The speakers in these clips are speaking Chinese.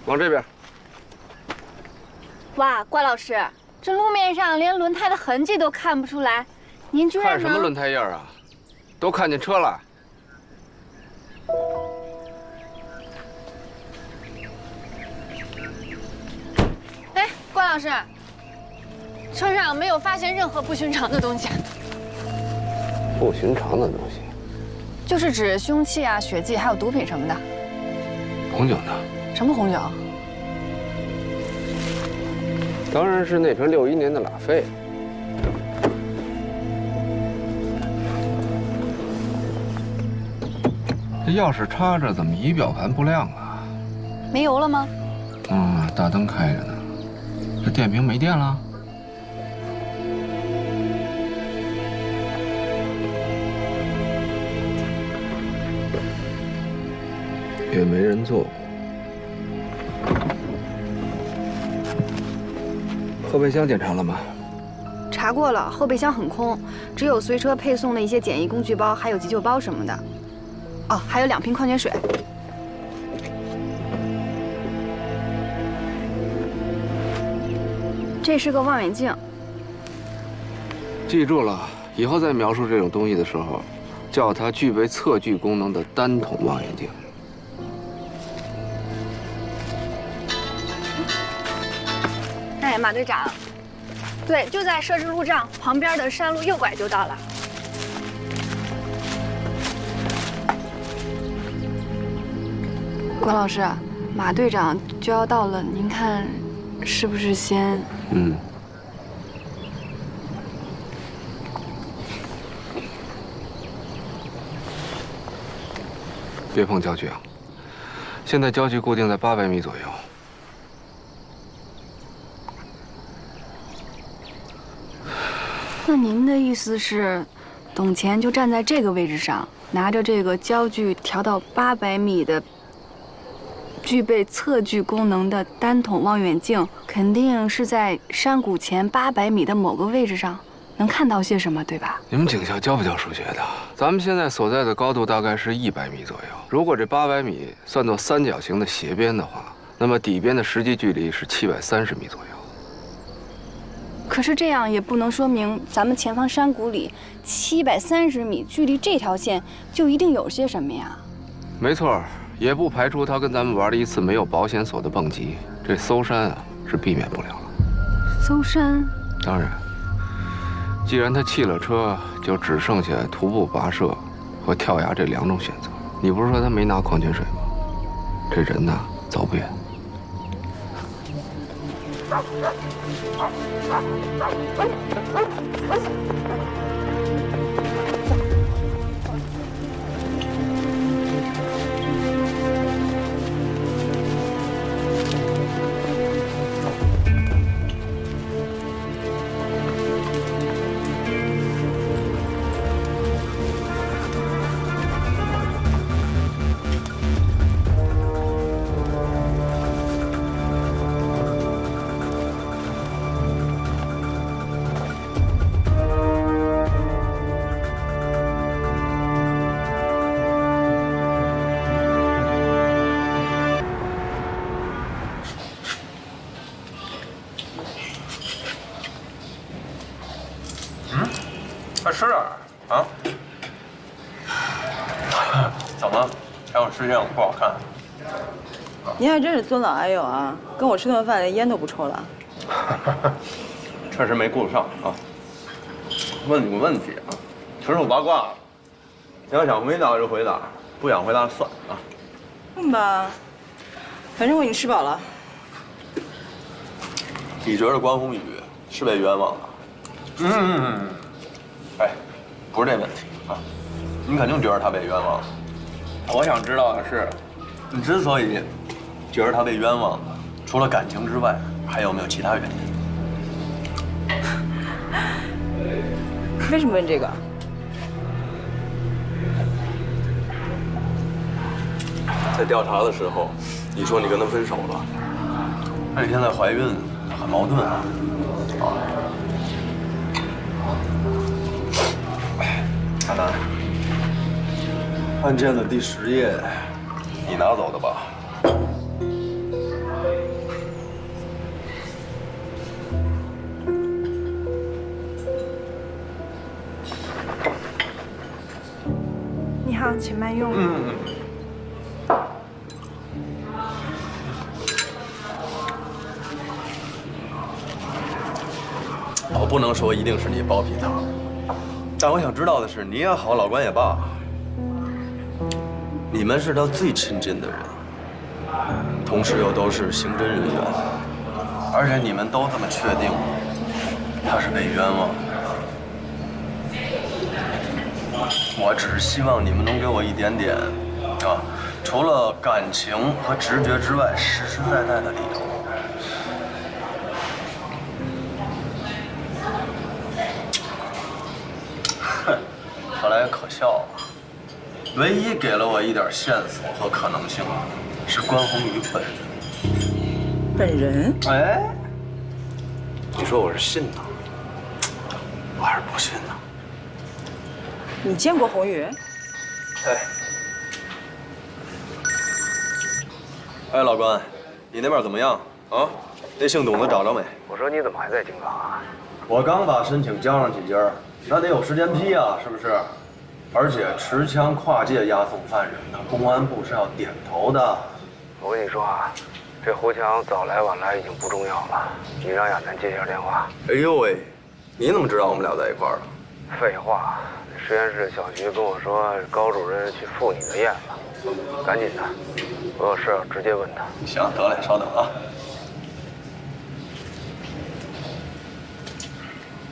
往这边。哇，关老师，这路面上连轮胎的痕迹都看不出来，您居然看什么轮胎印啊？都看见车了。哎，关老师，车上没有发现任何不寻常的东西。不寻常的东西，就是指凶器啊、血迹，还有毒品什么的。红酒呢？什么红酒？当然是那瓶61年的拉菲。这钥匙插着，怎么仪表盘不亮啊？没油了吗？大灯开着呢。这电瓶没电了？也没人坐过。后备箱检查了吗？查过了，后备箱很空，只有随车配送的一些简易工具包，还有急救包什么的。哦，还有2瓶矿泉水。这是个望远镜。记住了，以后再描述这种东西的时候，叫它具备测距功能的单筒望远镜。哎，马队长，对，就在设置路障旁边的山路右拐就到了。关老师，马队长就要到了，您看是不是先？别碰焦距啊！现在焦距固定在800米左右。那您的意思是，董乾就站在这个位置上，拿着这个焦距调到800米的、具备测距功能的单筒望远镜，肯定是在山谷前800米的某个位置上，能看到些什么，对吧？你们警校教不教数学的？咱们现在所在的高度大概是100米左右。如果这800米算作三角形的斜边的话，那么底边的实际距离是730米左右。可是这样也不能说明咱们前方山谷里730米距离这条线就一定有些什么呀？没错，也不排除他跟咱们玩了一次没有保险锁的蹦极，这搜山啊是避免不了了。搜山？当然，既然他弃了车，就只剩下徒步跋涉和跳崖这2种选择。你不是说他没拿矿泉水吗？这人呐，走不远。快吃点啊！怎么，还有视线不好看？您还真是尊老爱幼啊！跟我吃顿饭连烟都不抽了。确实没顾得上啊。问你个问题啊，纯属八卦。你要想回答就回答，不想回答算啊。问吧，反正我已经吃饱了。你觉得关宏宇是被冤枉的？哎，不是这问题啊，你肯定觉得他被冤枉。我想知道的是，你之所以觉得他被冤枉，除了感情之外，还有没有其他原因？为什么问这个？在调查的时候，你说你跟他分手了，那你现在怀孕，很矛盾啊。阿南，案件的第10页，你拿走的吧？汤，请慢用。我不能说一定是你包庇他，但我想知道的是，你也好，老关也罢，你们是他最亲近的人，同时又都是刑侦人员，而且你们都这么确定他是被冤枉的。我只是希望你们能给我一点点啊，除了感情和直觉之外，实实在在的理由。说来也可笑啊，唯一给了我一点线索和可能性是关宏宇本人。本人？哎，你说我是信呢，我还是不信呢？你见过宏宇？哎，老关，你那边怎么样啊？那姓董的找着没？我说你怎么还在京港啊？我刚把申请交上几家，那得有时间批啊，是不是？而且持枪跨界押送犯人的，公安部是要点头的。我跟你说啊，这胡强早来晚来已经不重要了，你让亚楠接一下电话。哎呦喂，你怎么知道我们俩在一块儿了？废话，实验室小徐跟我说高主任去赴你的宴了，赶紧的，我有事要直接问他。行，得嘞，稍等啊。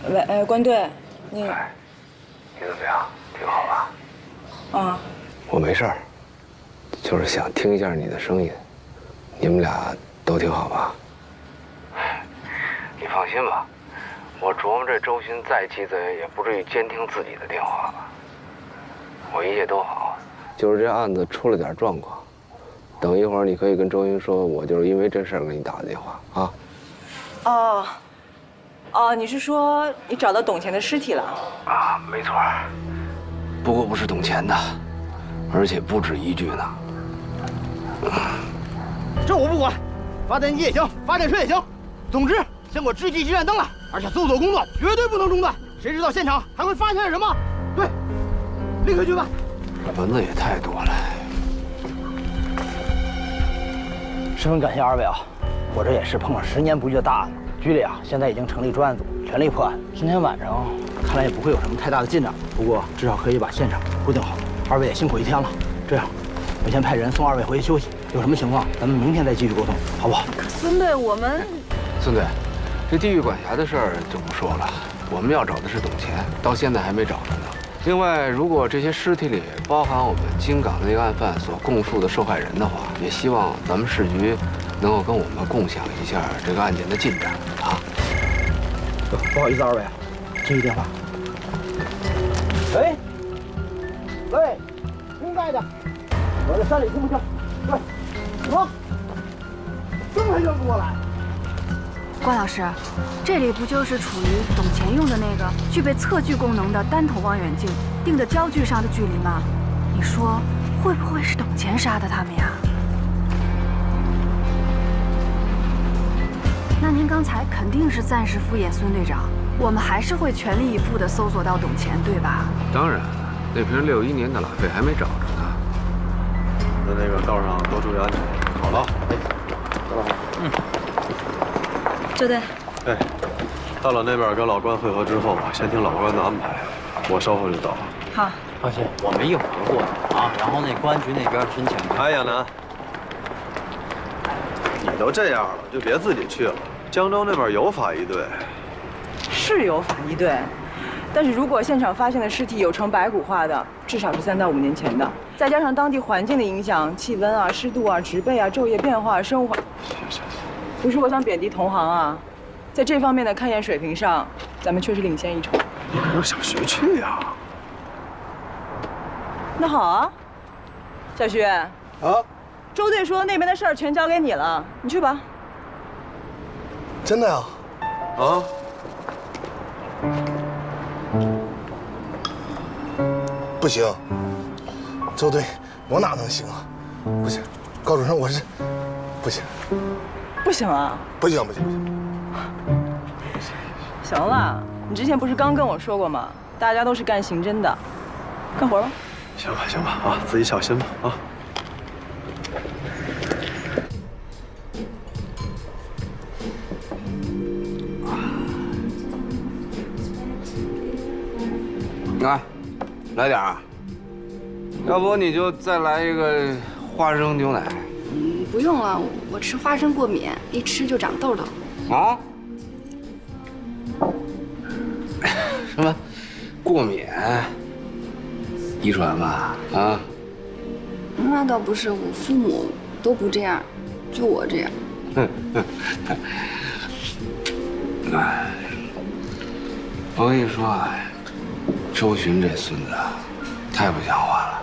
喂，关队，你哎，你怎么样？挺好吧？啊，我没事儿，就是想听一下你的声音。你们俩都挺好吧？你放心吧，我琢磨这周鑫再鸡贼，也不至于监听自己的电话吧。我一切都好，就是这案子出了点状况。等一会儿你可以跟周鑫说，我就是因为这事儿给你打的电话啊。哦，你是说你找到董钱的尸体了？啊，没错。不过不是董钱的，而且不止一具呢。这我不管，发电机也行，发电车也行，总之先给我支起急闪灯来，而且搜索工作绝对不能中断。谁知道现场还会发现什么？对，立刻去办。蚊子也太多了。十分感谢二位啊，我这也是碰上10年不遇的大案子，局里啊现在已经成立专案组，全力破案。今天晚上看来也不会有什么太大的进展，不过至少可以把现场固定好。二位也辛苦一天了，这样，我先派人送二位回去休息。有什么情况，咱们明天再继续沟通，好不好？可孙队，我们孙队，这地狱管辖的事儿就不说了，我们要找的是董钱，到现在还没找着呢。另外，如果这些尸体里包含我们京港那个案犯所供述的受害人的话，也希望咱们市局能够跟我们共享一下这个案件的进展啊。不好意思，二位啊，接一电话。喂，喂，应该的，我在山里听不清。喂，什么？灯还扔不过来？关老师，这里不就是处于董钱用的那个具备测距功能的单头望远镜定的焦距上的距离吗？你说会不会是董钱杀的他们呀？那您刚才肯定是暂时敷衍孙队长，我们还是会全力以赴地搜索到董钱，对吧？当然，那瓶61年的拉菲还没找着呢。在那个道上多注意安全。好了，哎，走吧。周队，哎，到了那边跟老关会合之后，先听老关的安排，我稍后就到。好。放心，我们一会儿过去啊。然后那公安局那边申请。哎，亚楠，你都这样了，就别自己去了。江州那边有法医队。是有法医队，但是如果现场发现的尸体有呈白骨化的，至少是3到5年前的，再加上当地环境的影响，气温啊、湿度啊、植被啊、昼夜变化、生物化。行。不是我想贬低同行啊，在这方面的勘验水平上，咱们确实领先一筹。你可是小徐去呀？那好啊，小徐。啊。周队说那边的事儿全交给你了，你去吧。真的呀？啊？不行，周队，我哪能行啊？不行，高主任，我是不行。不行啊？不行。行了，你之前不是刚跟我说过吗？大家都是干刑侦的，干活吧。行吧，行吧，啊，自己小心吧，啊。啊，来点儿，要不你就再来一个花生牛奶。不用了，我吃花生过敏，一吃就长痘痘。啊？什么？过敏？遗传吧？啊？那倒不是，我父母都不这样，就我这样。哎，我跟你说啊，周巡这孙子太不像话了，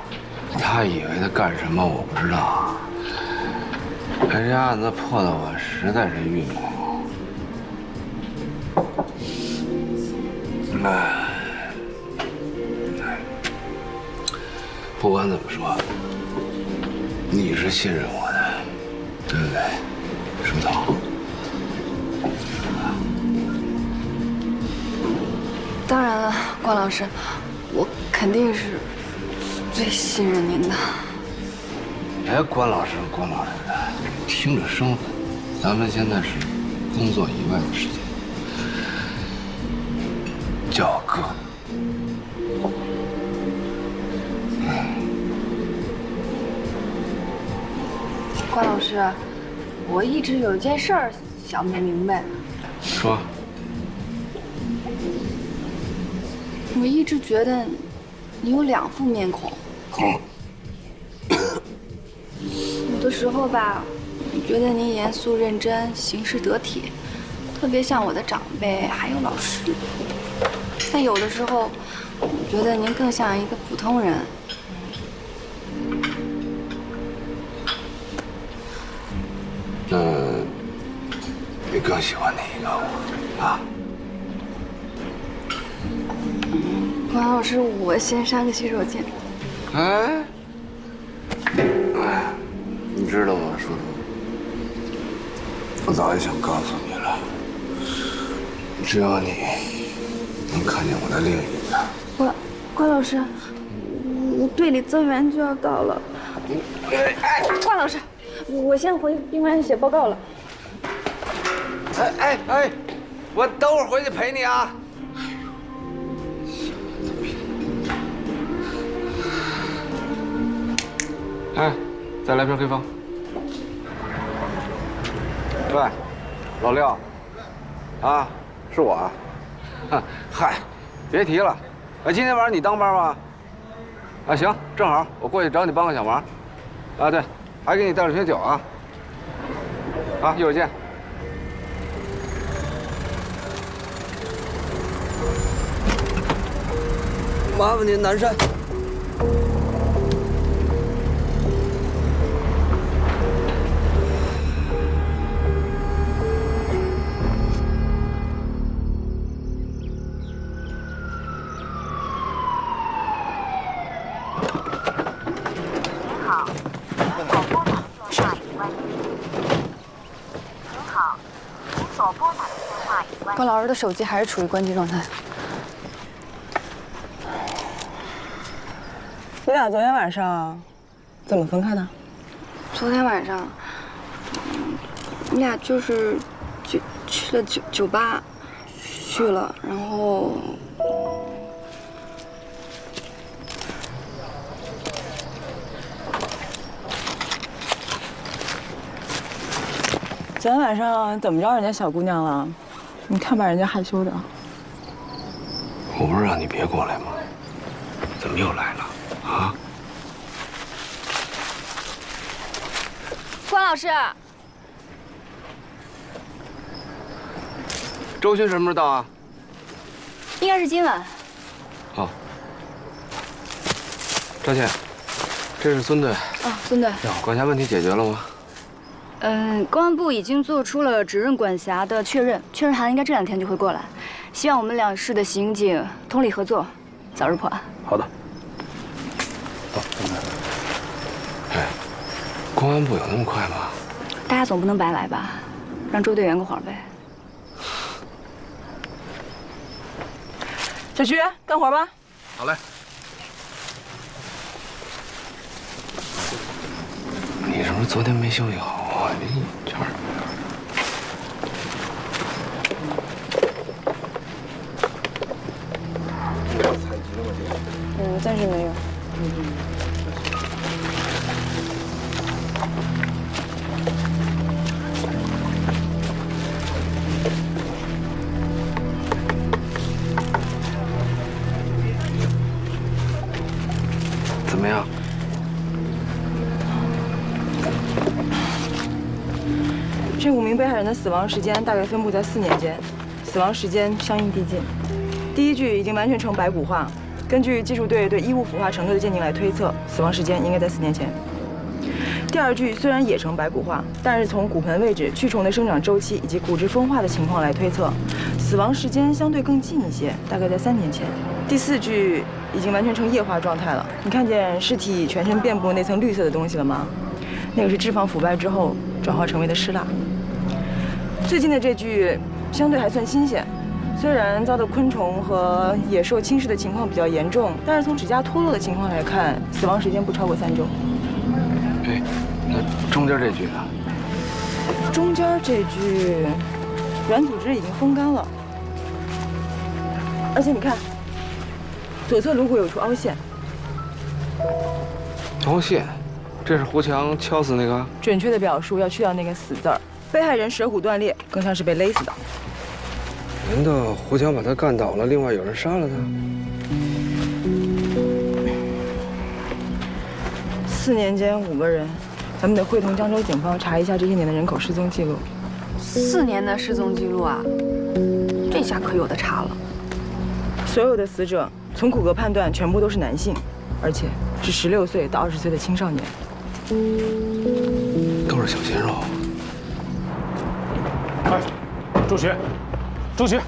他以为他干什么我不知道。这案子破的我实在是郁闷。不管怎么说，你是信任我的，对不对，书童？当然了，关老师，我肯定是最信任您的。哎，关老师，关老师的，听着生分。咱们现在是工作以外的时间，叫我哥。关老师，我一直有件事儿想不明白。说。我一直觉得你有2副面孔。有的时候吧，我觉得你严肃认真，行事得体，特别像我的长辈还有老师。但有的时候，我觉得您更像一个普通人。也更喜欢哪一个我啊？关老师，我先上个洗手间。哎，你知道吗，叔叔？我早就想告诉你了，只有你能看见我的另一个。关老师，我队里增援就要到了。关老师，我先回宾馆写报告了。哎，我等会儿回去陪你啊。哎，再来瓶黑方。喂，老廖，啊，是我啊。嗨，别提了。哎，今天晚上你当班吗？啊，行，正好我过去找你帮个小忙。啊，对，还给你带了瓶酒啊。啊，一会儿见。麻烦您南山。关老师的手机还是处于关机状态。你俩昨天晚上怎么分开的？昨天晚上，我们俩就是去了酒吧，去了，然后昨天晚上怎么着人家小姑娘了？你看把人家害羞的。我不是让你别过来吗？怎么又来了？啊？关老师，周巡什么时候到啊？应该是今晚。哦。赵倩，这是孙队。啊，孙队。管辖问题解决了吗？公安部已经做出了指认管辖的确认函，应该这2天就会过来。希望我们2市的刑警通力合作，早日破案。好的。走。哎，公安部有那么快吗？大家总不能白来吧，让周队圆个谎呗。小徐，干活吧。好嘞。不是昨天没休息好啊？这儿。暂时没有。怎么样？这5名被害人的死亡时间大概分布在4年间，死亡时间相应递进。第一具已经完全呈白骨化，根据技术队对衣物腐化程度的鉴定来推测，死亡时间应该在4年前。第二具虽然也呈白骨化，但是从骨盆位置、蛆虫的生长周期以及骨质风化的情况来推测，死亡时间相对更近一些，大概在3年前。第4具已经完全呈液化状态了，你看见尸体全身遍布那层绿色的东西了吗？那个是脂肪腐败之后转化成为的尸蜡。最近的这具相对还算新鲜，虽然遭到昆虫和野兽侵蚀的情况比较严重，但是从指甲脱落的情况来看，死亡时间不超过3周。哎，那中间这具呢？中间这具软组织已经风干了，而且你看，左侧颅骨有处凹陷。凹陷，这是胡强敲死那个？准确的表述要去掉那个“死”字儿。被害人舌骨断裂，更像是被勒死的。难道胡强把他干倒了，另外有人杀了他？4年间5个人，咱们得会同江州警方查一下这些年的人口失踪记录。4年的失踪记录啊，这下可有的查了。所有的死者从骨骼判断全部都是男性，而且是16岁到20岁的青少年，都是小鲜肉。哎，周雪，周雪，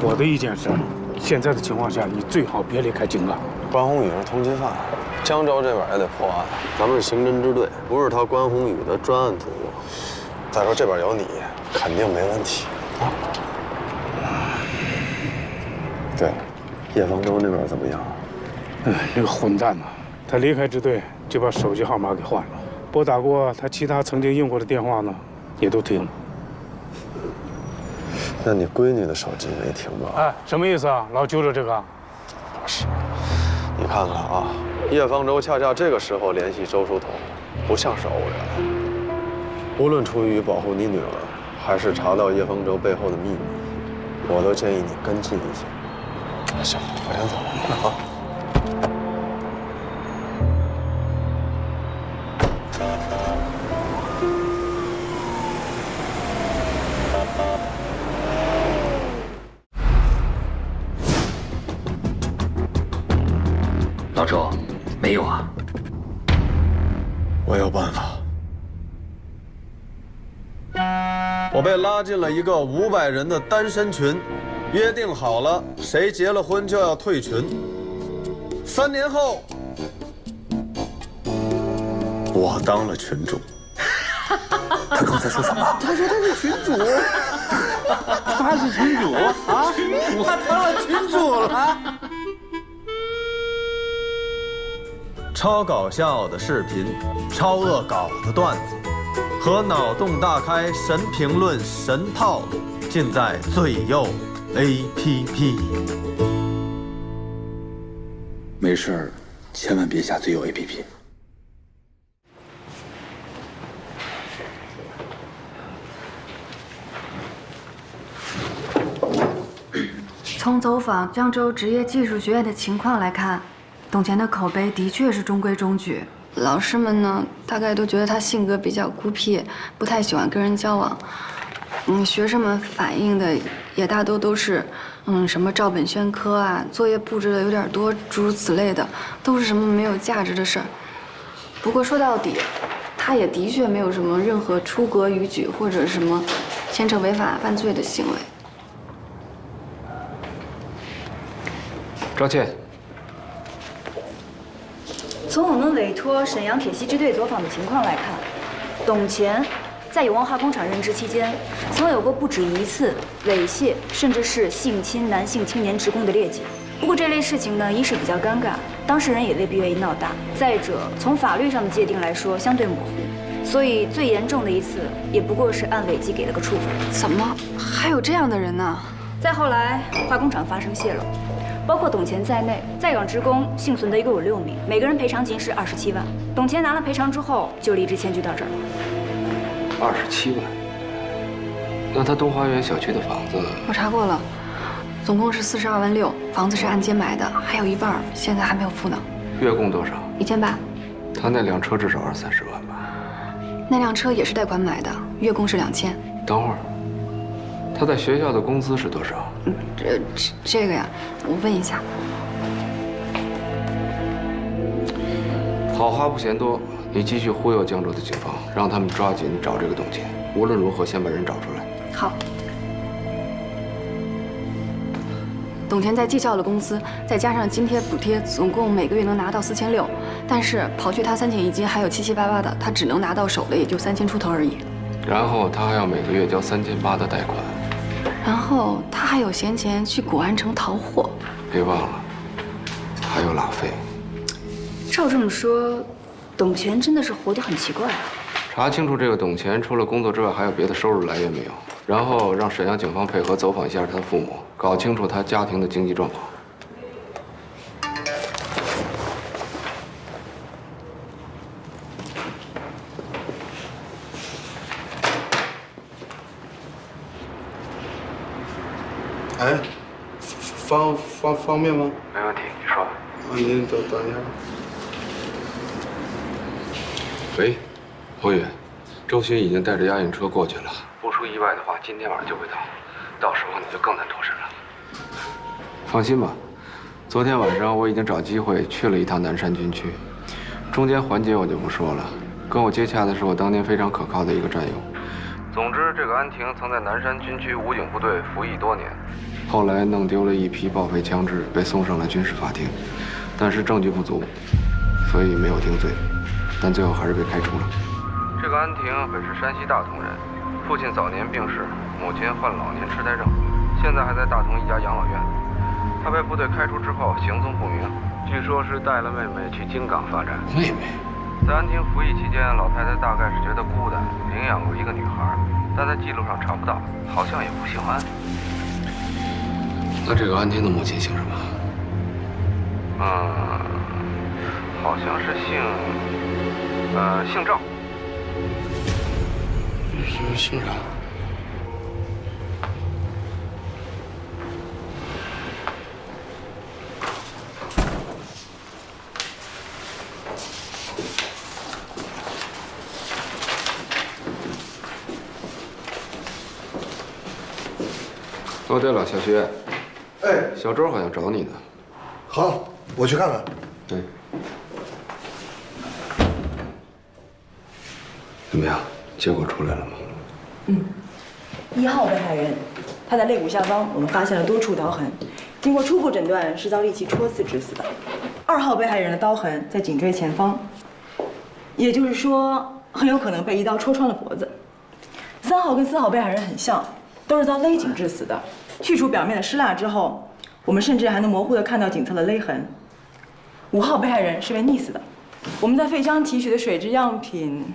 我的意见是，现在的情况下，你最好别离开井冈。关宏宇是通缉犯，江州这边也得破案。咱们是刑侦支队，不是他关宏宇的专案组。再说这边有你，肯定没问题。啊。对了，叶方舟那边怎么样？那个混蛋呐，他离开支队就把手机号码给换了。拨打过他其他曾经用过的电话呢，也都停了。那你闺女的手机没停吧？哎，什么意思啊？老揪着这个？不是，你看看啊，叶方舟恰恰这个时候联系周书彤，不像是偶然。无论出于保护你女儿，还是查到叶方舟背后的秘密，我都建议你跟进一下。行，我先走了啊。老周，没有啊？我有办法。我被拉进了一个500人的单身群，约定好了，谁结了婚就要退群。3年后，我当了群主。他刚才说什么？他说他是群主。他是群主啊？他当了群主了。超搞笑的视频，超恶搞的段子，和脑洞大开神评论、神套路，尽在最右 APP。没事儿，千万别下最右 APP。从走访江州职业技术学院的情况来看，董乾的口碑的确是中规中矩。老师们呢，大概都觉得他性格比较孤僻，不太喜欢跟人交往。学生们反映的也大多都是，什么照本宣科啊，作业布置的有点多，诸如此类的，都是什么没有价值的事儿。不过说到底，他也的确没有什么任何出格逾矩或者什么牵扯违法犯罪的行为。赵倩，从我们委托沈阳铁西支队走访的情况来看，董乾在永旺化工厂任职期间，曾有过不止1次猥亵甚至是性侵男性青年职工的劣迹。不过这类事情呢，一是比较尴尬，当事人也未必愿意闹大。再者，从法律上的界定来说，相对模糊，所以最严重的一次也不过是按违纪给了个处分。怎么还有这样的人呢？再后来，化工厂发生泄漏，包括董乾在内，在岗职工幸存的一共有6名，每个人赔偿金是27万。董乾拿了赔偿之后，就离职迁居到这儿了。27万？那他东华园小区的房子，我查过了，总共是42万6，房子是按揭买的，还有一半现在还没有付呢。月供多少？1800。他那辆车至少20-30万吧？那辆车也是贷款买的，月供是2000。等会儿，他在学校的工资是多少？这个呀，我问一下。好话不嫌多，你继续忽悠江州的警方，让他们抓紧找这个董乾，无论如何先把人找出来。好。董乾在技校的工资，再加上津贴补贴，总共每个月能拿到4600，但是刨去他3险1金，还有7、7、8、8的，他只能拿到手的也就3000出头而已。然后他还要每个月交3800的贷款，然后他还有闲钱去古玩城淘货。别忘了，还有拉菲。照这么说，董乾真的是活得很奇怪啊。查清楚这个董乾除了工作之外还有别的收入来源没有，然后让沈阳警方配合走访一下他的父母，搞清楚他家庭的经济状况。哎，方便吗？没问题，你说。您等一下。喂，侯宇，周鑫已经带着押运车过去了，不出意外的话，今天晚上就会到，到时候你就更难脱身了。放心吧，昨天晚上我已经找机会去了一趟南山军区，中间环节我就不说了，跟我接洽的是我当年非常可靠的一个战友。总之，这个安婷曾在南山军区武警部队服役多年，后来弄丢了一批报废枪支，被送上了军事法庭，但是证据不足，所以没有定罪，但最后还是被开除了。这个安婷本是山西大同人，父亲早年病逝，母亲患老年痴呆症，现在还在大同一家养老院。她被部队开除之后行踪不明，据说是带了妹妹去京港发展。妹妹？在安婷服役期间，老太太大概是觉得孤单，领养过一个女孩，但在记录上查不到，好像也不姓安。那这个安婷的母亲姓什么？好像是姓赵。姓赵。哦，对了，小徐，哎，小周好像找你呢。好，我去看看。对。怎么样？结果出来了吗？1号被害人，他在肋骨下方我们发现了多处刀痕，经过初步诊断是遭利器戳刺致死的。2号被害人的刀痕在颈椎前方，也就是说很有可能被一刀戳穿了脖子。3号跟4号被害人很像，都是遭勒颈致死的。去除表面的湿蜡之后，我们甚至还能模糊地看到颈侧的勒痕。5号被害人是被溺死的。我们在肺腔提取的水质样品，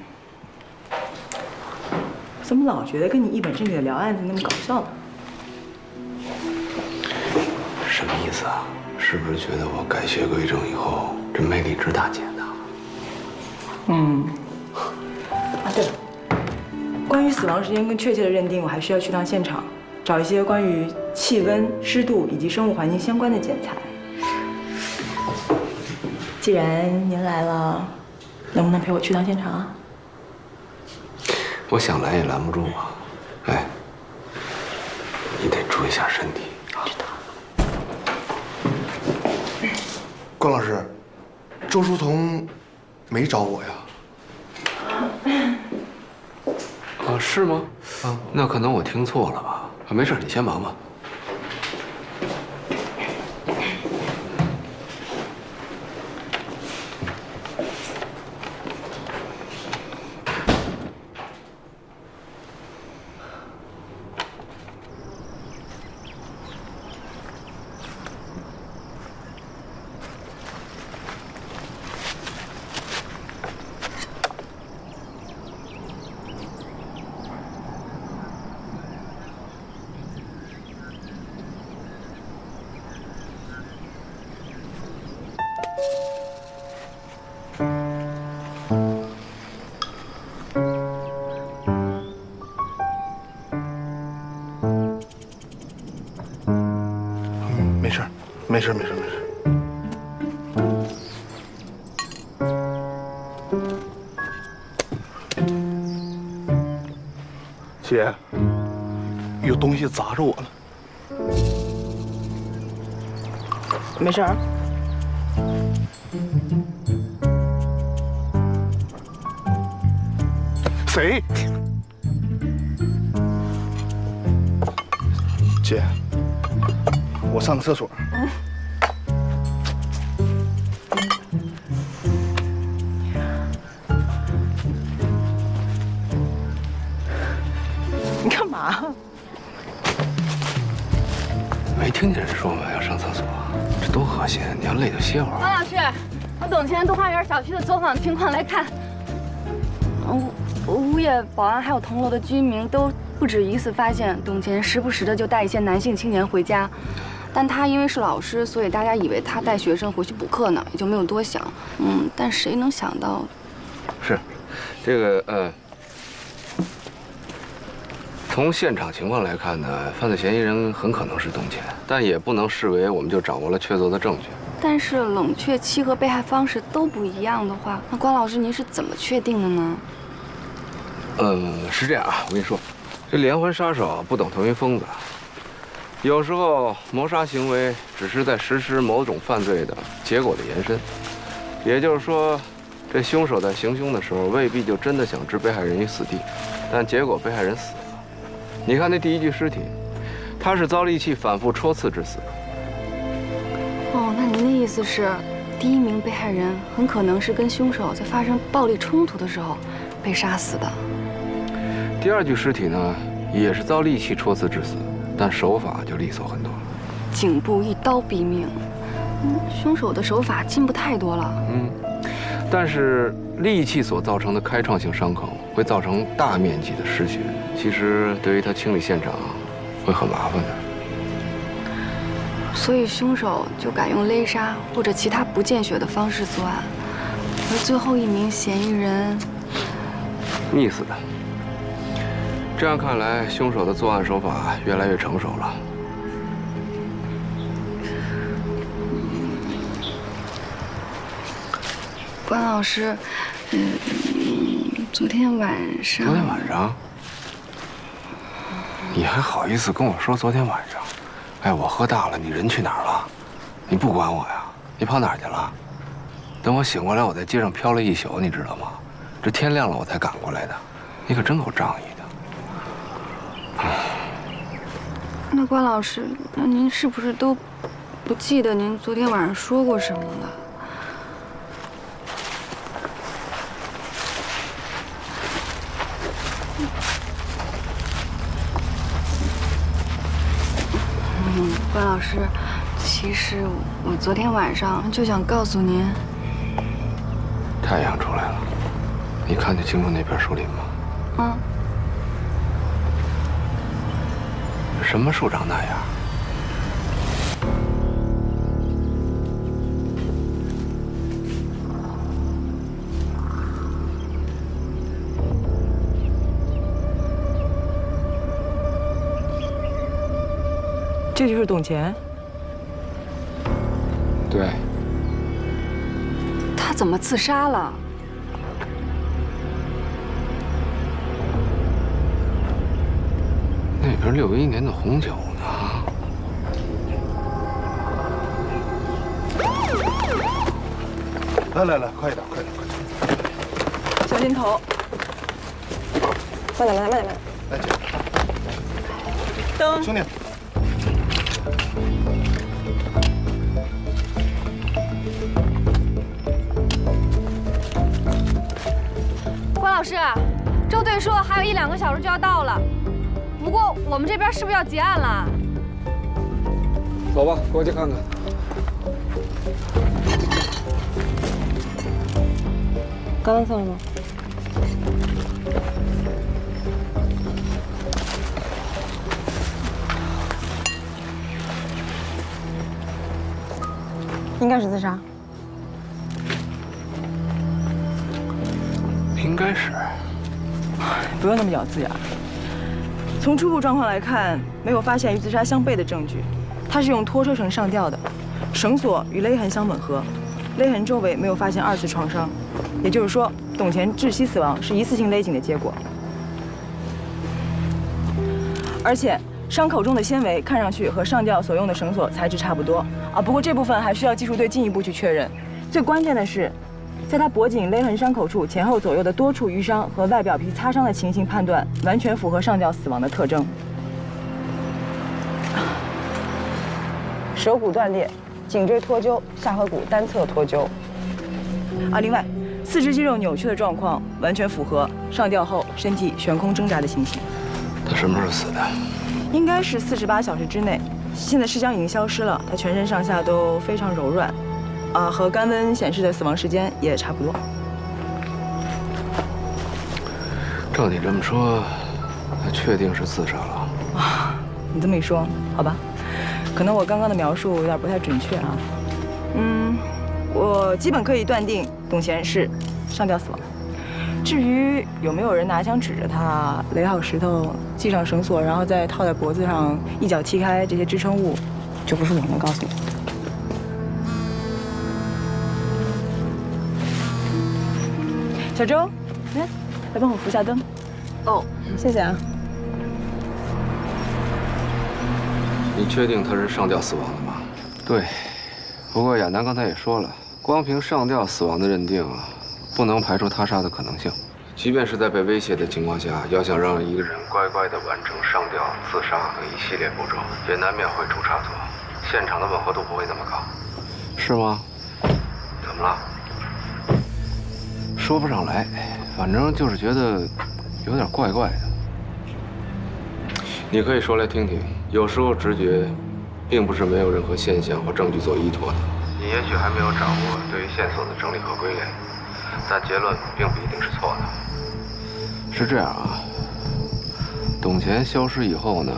怎么老觉得跟你一本正经的聊案子那么搞笑呢？什么意思啊？是不是觉得我改邪归正以后，这魅力值大减呢？对了，关于死亡时间更确切的认定，我还需要去趟现场，找一些关于气温、湿度以及生物环境相关的检材。既然您来了，能不能陪我去趟现场啊？我想拦也拦不住啊！哎，你得注意一下身体啊。知道。关老师，周书彤没找我呀？啊，是吗？那可能我听错了吧？没事，你先忙吧。事没事没事。姐，有东西砸着我了。没事儿。谁？姐，我上个厕所。你干嘛？没听见人说吗？要上厕所，这多恶心！你要累就歇会儿。王老师，我董前东花园小区的走访情况来看，物业、保安还有同楼的居民都不止一次发现董前时不时的就带一些男性青年回家，但他因为是老师，所以大家以为他带学生回去补课呢，也就没有多想。但谁能想到？是，这个从现场情况来看呢，犯罪嫌疑人很可能是董前，但也不能视为我们就掌握了确凿的证据。但是冷却期和被害方式都不一样的话，那关老师您是怎么确定的呢？是这样啊，我跟你说，这连环杀手不等同于疯子，有时候谋杀行为只是在实施某种犯罪的结果的延伸，也就是说，这凶手在行凶的时候未必就真的想置被害人于死地，但结果被害人死了。你看那第一具尸体，他是遭利器反复戳刺致死的。那您的意思是，第一名被害人很可能是跟凶手在发生暴力冲突的时候被杀死的。第二具尸体呢，也是遭利器戳刺致死，但手法就利索很多了。颈部一刀毙命，凶手的手法进步太多了。但是利器所造成的开创性伤口会造成大面积的失血，其实对于他清理现场会很麻烦的。所以凶手就改用勒杀或者其他不见血的方式作案，而最后一名嫌疑人溺死的。这样看来，凶手的作案手法越来越成熟了。关老师，昨天晚上，你还好意思跟我说昨天晚上？哎，我喝大了，你人去哪儿了？你不管我呀？你跑哪儿去了？等我醒过来，我在街上飘了一宿，你知道吗？这天亮了我才赶过来的。你可真够仗义的。那关老师，那您是不是都不记得您昨天晚上说过什么了？关老师，其实我昨天晚上就想告诉您，太阳出来了，你看得清楚那片树林吗？什么树长那样？这就是董前。对。他怎么自杀了？那边61年的红酒呢？来，快一点，快点！小心头。慢点。来，姐。灯。兄弟。关老师，周队说还有1-2个小时就要到了，不过我们这边是不是要结案了？走吧，过去看看。刚刚送了吗？应该是自杀。应该是。不用那么咬字呀。从初步状况来看，没有发现与自杀相悖的证据。他是用拖车绳上吊的，绳索与勒痕相吻合，勒痕周围没有发现2次创伤，也就是说，董乾窒息死亡是一次性勒紧的结果。而且伤口中的纤维看上去和上吊所用的绳索材质差不多啊，不过这部分还需要技术队进一步去确认。最关键的是，在他脖颈勒痕伤口处前后左右的多处淤伤和外表皮擦伤的情形判断，完全符合上吊死亡的特征。舌骨断裂，颈椎脱臼，下颌骨单侧脱臼。啊，另外，四肢肌肉扭曲的状况完全符合上吊后身体悬空挣扎的情形。他什么时候死的？应该是48小时之内。现在尸僵已经消失了，他全身上下都非常柔软，啊，和肝温显示的死亡时间也差不多。照你这么说，他确定是自杀了。啊，你这么一说，好吧，可能我刚刚的描述有点不太准确啊。我基本可以断定董乾是上吊死亡。至于有没有人拿枪指着他，垒好石头，系上绳索，然后再套在脖子上，一脚踢开这些支撑物，就不是我能告诉你的。小周，来帮我扶下灯。哦，谢谢啊。你确定他是上吊死亡的吗？对，不过亚楠刚才也说了，光凭上吊死亡的认定啊，不能排除他杀的可能性。即便是在被威胁的情况下，要想让一个人乖乖地完成上吊、自杀等一系列步骤，也难免会出差错。现场的吻合度不会那么高，是吗？怎么了？说不上来，反正就是觉得有点怪怪的。你可以说来听听。有时候直觉，并不是没有任何现象或证据做依托的。你也许还没有掌握对于线索的整理和归类，但结论并不一定是错的。是这样啊，董乾消失以后呢，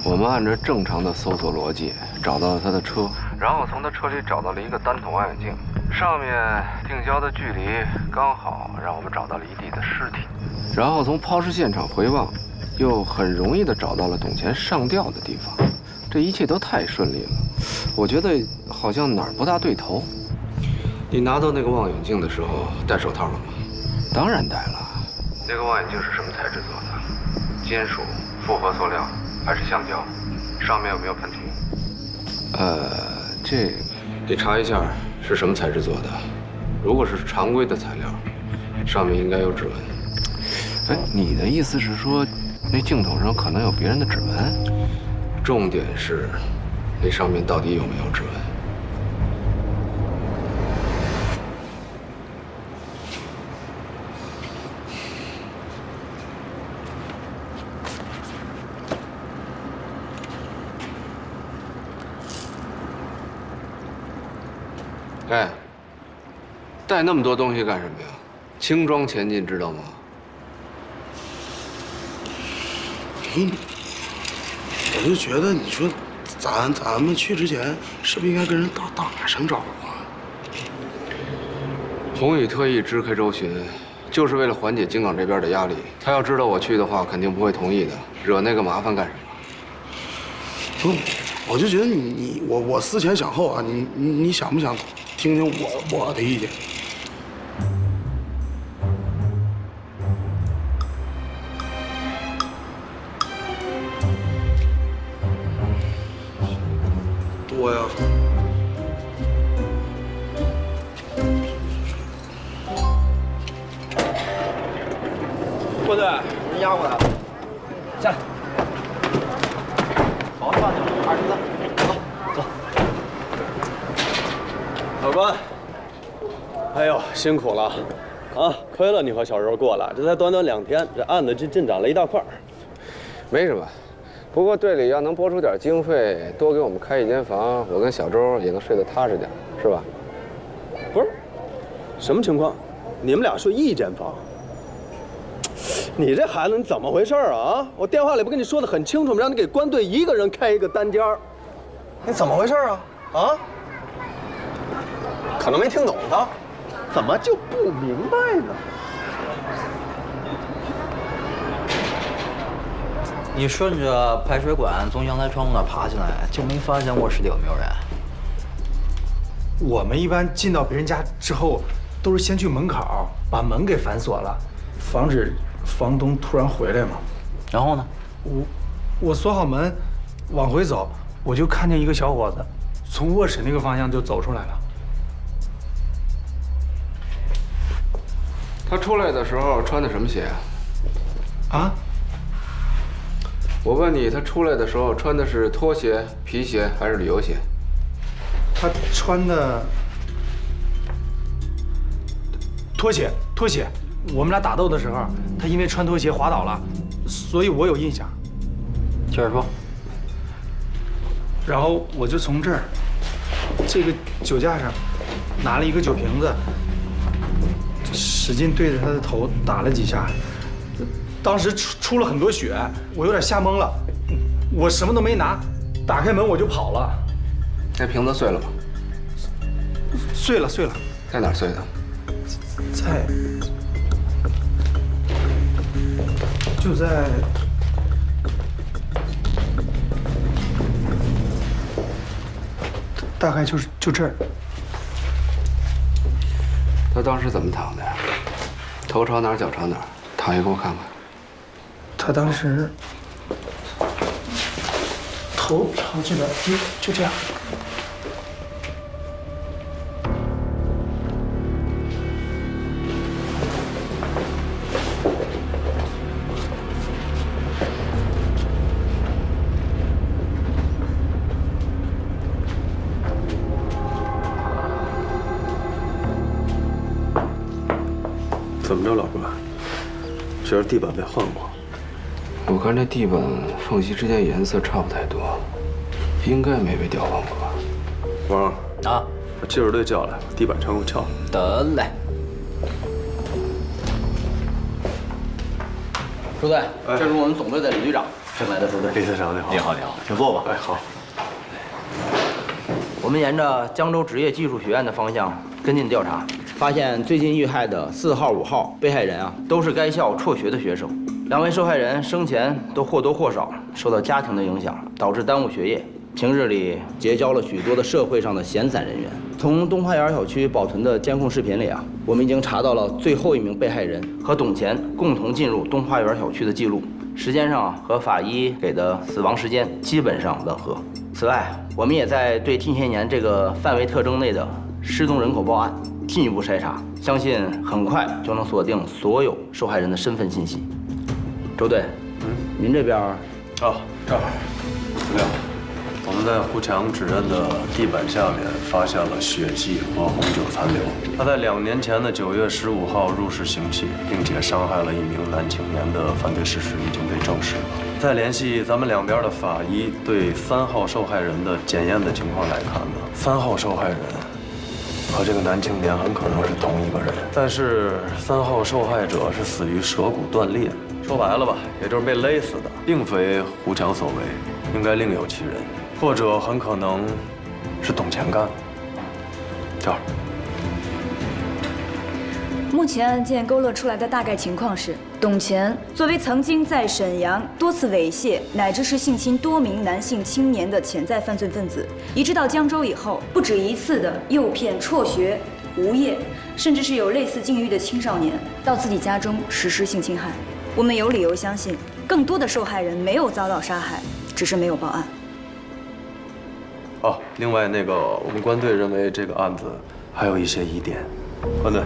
我们按照正常的搜索逻辑找到了他的车，然后从他车里找到了一个单筒望远镜，上面定焦的距离刚好让我们找到了一地的尸体，然后从抛尸现场回望，又很容易地找到了董乾上吊的地方，这一切都太顺利了。我觉得好像哪儿不大对头。你拿到那个望远镜的时候戴手套了吗？当然戴了。那个望远镜是什么材质做的？金属、复合塑料还是橡胶？上面有没有喷涂？这你查一下是什么材质做的。如果是常规的材料，上面应该有指纹。哎，你的意思是说，那镜头上可能有别人的指纹？重点是，那上面到底有没有指纹？哎，带那么多东西干什么呀？轻装前进，知道吗？我就觉得，你说咱们去之前，是不是应该跟人打声招呼啊？宏宇特意支开周巡，就是为了缓解京港这边的压力。他要知道我去的话，肯定不会同意的。惹那个麻烦干什么？不，我就觉得我思前想后啊，你想不想听听我的意见？多呀。郭队，人押过来了，下来。保安办去，23，走。老关，哎呦，辛苦了，啊，亏了你和小周过来，这才短短2天，这案子进展了一大块。没什么，不过队里要能拨出点经费，多给我们开一间房，我跟小周也能睡得踏实点，是吧？不是，什么情况？你们俩睡一间房？你这孩子，你怎么回事啊？我电话里不跟你说的很清楚吗？让你给关队一个人开一个单间儿。你怎么回事啊？啊？可能没听懂他，怎么就不明白呢？你顺着排水管从阳台窗户那爬进来，就没发现卧室里有没有人？我们一般进到别人家之后，都是先去门口把门给反锁了，防止房东突然回来嘛。然后呢？我锁好门，往回走，我就看见一个小伙子从卧室那个方向就走出来了。他出来的时候穿的什么鞋啊？啊？我问你，他出来的时候穿的是拖鞋、皮鞋还是旅游鞋？他穿的拖鞋。我们俩打斗的时候，他因为穿拖鞋滑倒了，所以我有印象。接着说。然后我就从这儿，这个酒架上拿了一个酒瓶子，使劲对着他的头打了几下。当时出了很多血，我有点吓懵了，我什么都没拿，打开门我就跑了。那瓶子碎了吗？碎了。在哪儿碎的？就在大概就这儿。他当时怎么躺的呀？头朝哪儿，脚朝哪儿？躺下给我看看。他当时头朝这边，就这样。怎么着，老哥？这地板被换过？我看这地板缝隙之间颜色差不太多，应该没被调换过吧？王啊，把技术队叫来，把地板全给我撬了。得嘞。朱队，这是我们总队的李队长，新来的朱队。李队长你好。你好，你好，请坐吧。哎，好。我们沿着江州职业技术学院的方向跟进调查，发现最近遇害的4号、5号被害人都是该校辍学的学生。2位受害人生前都或多或少受到家庭的影响，导致耽误学业，平日里结交了许多的社会上的闲散人员。从东花园小区保存的监控视频里我们已经查到了最后一名被害人和董乾共同进入东花园小区的记录，时间上和法医给的死亡时间基本上吻合。此外，我们也在对近些年这个范围特征内的失踪人口报案进一步筛查，相信很快就能锁定所有受害人的身份信息。周队，您这边哦，这儿资料，我们在胡强指认的地板下面发现了血迹和红酒残留。他在2年前的9月15号入室行窃，并且伤害了一名男青年的犯罪事实已经被证实了。再联系咱们两边的法医对3号受害人的检验的情况来看呢，3号受害人和这个男青年很可能是同一个人，但是3号受害者是死于舌骨断裂。说白了吧，也就是被勒死的，并非胡强所为，应该另有其人，或者很可能是董乾干的。这儿，目前案件勾勒出来的大概情况是，董乾作为曾经在沈阳多次猥亵乃至是性侵多名男性青年的潜在犯罪分子，移至到江州以后，不止一次的诱骗辍学、无业，甚至是有类似境遇的青少年到自己家中实施性侵害。我们有理由相信，更多的受害人没有遭到杀害，只是没有报案。哦，另外我们官队认为这个案子还有一些疑点。官队，